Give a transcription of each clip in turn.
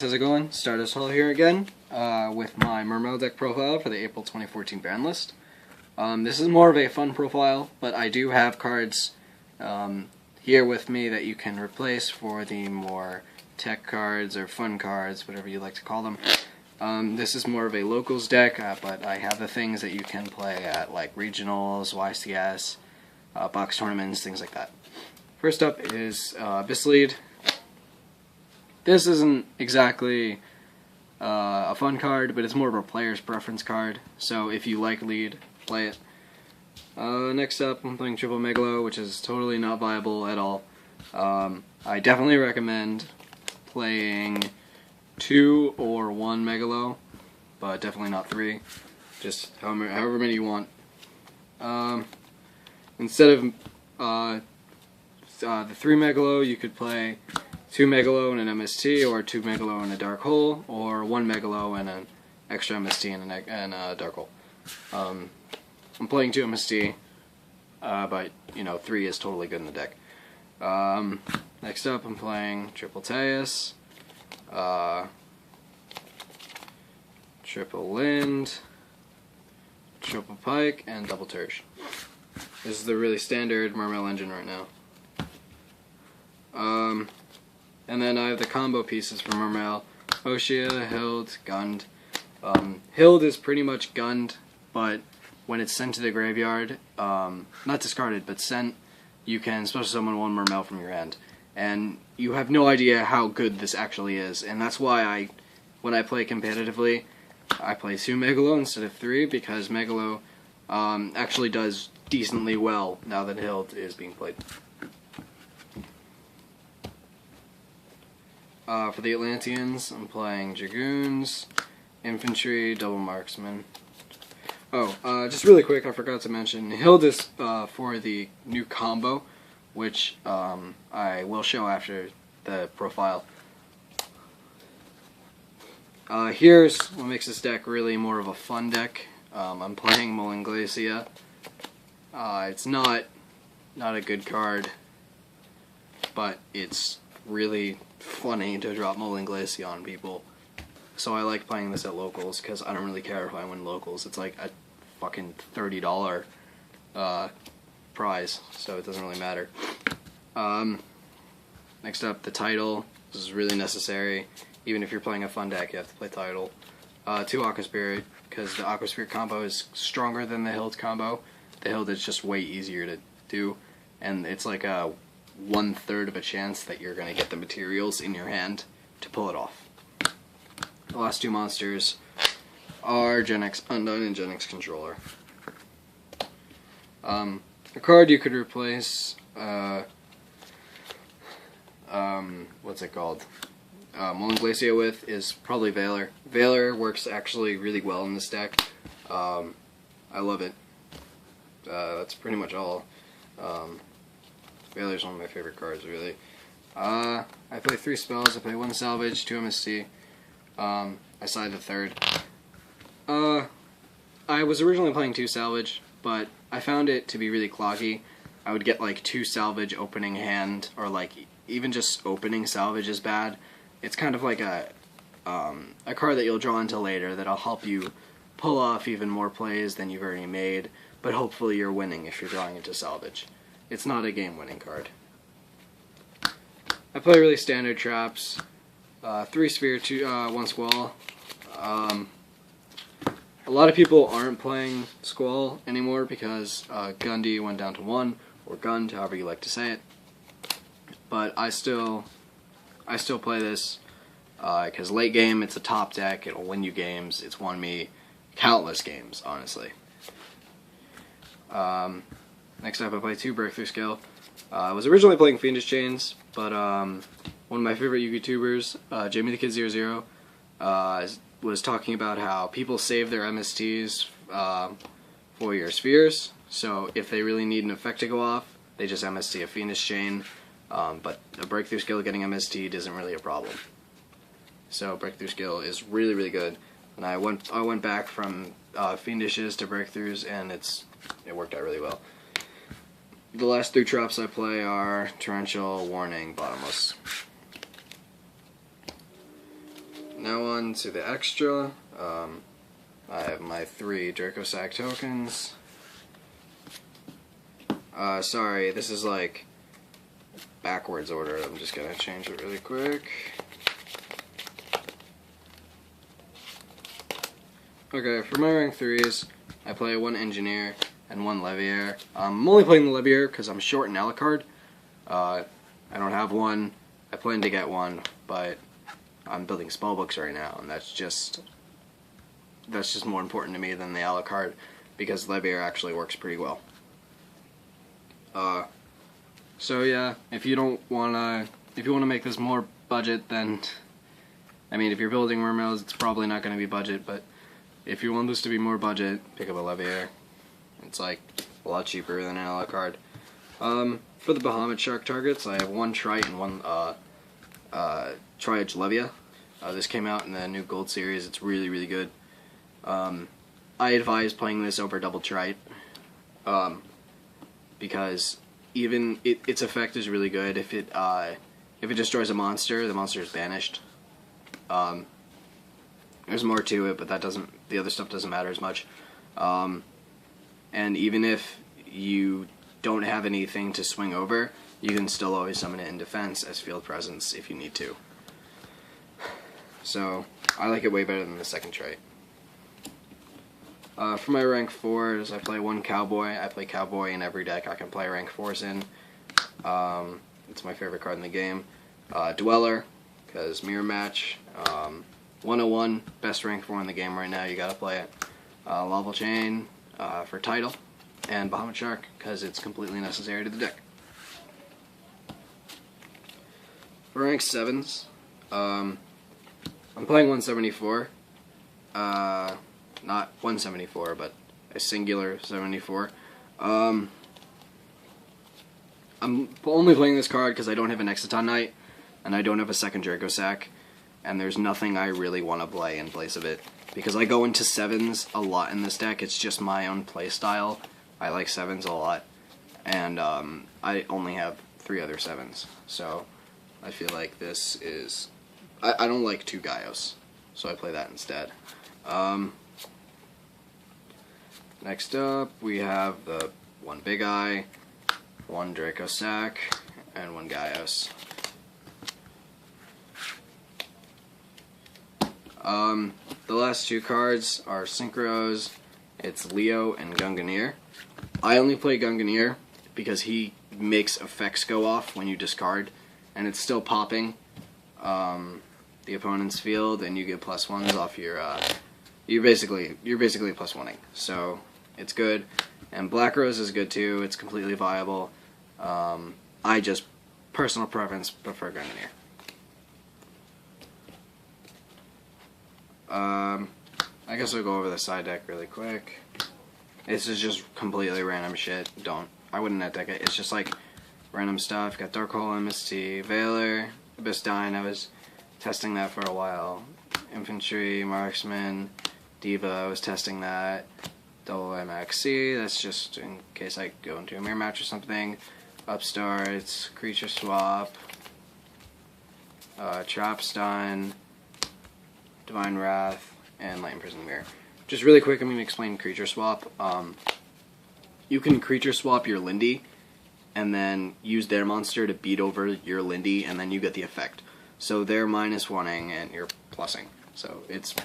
How's it going? Stardust Hall here again with my Mermail deck profile for the April 2014 ban list. This is more of a fun profile, but I do have cards here with me that you can replace for the more tech cards or fun cards, whatever you like to call them. This is more of a locals deck, but I have the things that you can play at like regionals, YCS, box tournaments, things like that. First up is Abyss Lead. This isn't exactly a fun card, but it's more of a player's preference card, so if you like Lead, play it. Next up, I'm playing Triple Megalo, which is totally not viable at all. I definitely recommend playing 2 or 1 Megalo, but definitely not 3. Just however many you want. Instead of the 3 Megalo, you could play 2 Megalo and an MST, or 2 Megalo and a Dark Hole, or 1 Megalo and an extra MST and a Dark Hole. I'm playing 2 MST, but you know, 3 is totally good in the deck. Next up, I'm playing Triple Teus, Triple Lind, Triple Pike, and Double Terge. This is the really standard Mermail engine right now. And then I have the combo pieces for Mermail: Oshia, Hild, Gund. Hild is pretty much Gund, but when it's sent to the graveyard, not discarded, but sent, you can special summon 1 Mermail from your hand. And you have no idea how good this actually is, and that's why when I play competitively, I play 2 Megalo instead of 3, because Megalo actually does decently well now that Hild is being played. For the Atlanteans, I'm playing Dragoons, Infantry, Double Marksman. Oh, just really quick, I forgot to mention, Hild is for the new combo, which I will show after the profile. Here's what makes this deck really more of a fun deck. I'm playing Mullen Glacia. It's not a good card, but it's really funny to drop Mullen Glacia on people. So I like playing this at locals, because I don't really care if I win locals. It's like a fucking $30 prize, so it doesn't really matter. Next up, the Title. This is really necessary. Even if you're playing a fun deck, you have to play Title. 2 Aqua Spirit, because the Aqua Spirit combo is stronger than the Hild combo. The Hild is just way easier to do, and it's like a 1/3 of a chance that you're going to get the materials in your hand to pull it off. The last 2 monsters are Gen X Undone and Gen X Controller. A card you could replace, what's it called? Mullen Glacia with is probably Valor. Valor works actually really well in this deck. I love it. That's pretty much all. Valor's one of my favorite cards, really. I play 3 spells. I play 1 Salvage, 2 MST. I side the 3rd. I was originally playing 2 Salvage, but I found it to be really cloggy. I would get like 2 Salvage opening hand, or like even just opening Salvage is bad. It's kind of like a card that you'll draw into later that'll help you pull off even more plays than you've already made, but hopefully you're winning if you're drawing into Salvage. It's not a game-winning card. I play really standard traps. 3 Sphere, 1 Squall. A lot of people aren't playing Squall anymore because Gundy went down to 1, or Gund, however you like to say it. But I still play this because late game it's a top deck. It'll win you games. It's won me countless games, honestly. Next up, I play 2 Breakthrough Skill. I was originally playing Fiendish Chains, but one of my favorite YouTubers, Jamie the Kid 00, was talking about how people save their MSTs for your spheres. So if they really need an effect to go off, they just MST a Fiendish Chain. But a Breakthrough Skill getting MST'd isn't really a problem. So Breakthrough Skill is really, really good. And I went back from Fiendishes to Breakthroughs, and it worked out really well. The last 3 traps I play are Torrential, Warning, Bottomless. on to the extra. I have my 3 Dracosac tokens. Sorry, this is like backwards order. I'm just gonna change it really quick. Okay, for my rank 3s, I play 1 Engineer and 1 Levier. I'm only playing the Levier because I'm short in Alucard. I don't have one. I plan to get one, but I'm building spellbooks right now, and that's just more important to me than the Alucard because Levier actually works pretty well. So yeah, if you want to make this more budget, then I mean, if you're building Mermails, it's probably not going to be budget, but if you want this to be more budget, pick up a Levier. It's like a lot cheaper than an Alucard. For the Bahamut Shark targets, I have 1 Trite and 1 Tri-Edge Levia. This came out in the new Gold series. It's really, really good. I advise playing this over Double Trite, because even its effect is really good. If it destroys a monster, the monster is banished. There's more to it, but the other stuff doesn't matter as much. And even if you don't have anything to swing over, you can still always summon it in defense as field presence if you need to. So I like it way better than the second trait. For my rank 4s, I play 1 Cowboy. I play Cowboy in every deck I can play rank 4s in. It's my favorite card in the game. Dweller, because mirror match. 101, best rank 4 in the game right now, you gotta play it. Lava Chain for title, and Bahamut Shark, because it's completely necessary to the deck. For rank 7s, I'm playing 174. Not 174, but a singular 74. I'm only playing this card because I don't have an Exciton Knight, and I don't have a second Dracosac, and there's nothing I really want to play in place of it. Because I go into 7s a lot in this deck, it's just my own play style. I like 7s a lot, and I only have 3 other 7s, so I feel like this is... I don't like 2 Gaios, so I play that instead. Next up, we have the 1 Big Eye, 1 Dracosac, and 1 Gaios. The last 2 cards are Synchros. It's Leo and Gunganeer. I only play Gunganeer because he makes effects go off when you discard, and it's still popping the opponent's field, and you get +1s off your. You're basically +1ing, so it's good. And Black Rose is good too. It's completely viable. I just, personal preference, prefer Gunganeer. I guess I'll go over the side deck really quick. This is just completely random shit. I wouldn't net deck it. It's just like random stuff. Got Dark Hole, MST, Veiler, Abyss Dine. I was testing that for a while. Infantry, Marksman, Diva. I was testing that. Double MXC. That's just in case I go into a mirror match or something. Upstarts, Creature Swap, Trapstun, Divine Wrath, and Light Imprisoned Mirror. Just really quick, I'm going to explain Creature Swap. You can Creature Swap your Lindy, and then use their monster to beat over your Lindy, and then you get the effect. So they're -1ing, and you're plussing. So it's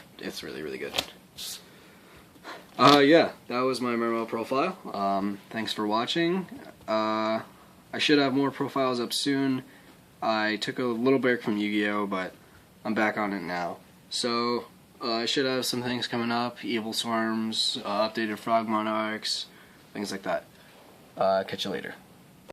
really, really good. Yeah, that was my Mermail profile. Thanks for watching. I should have more profiles up soon. I took a little break from Yu-Gi-Oh, but I'm back on it now. So, I should have some things coming up, Evil Swarms, updated Frog Monarchs, things like that. Catch you later.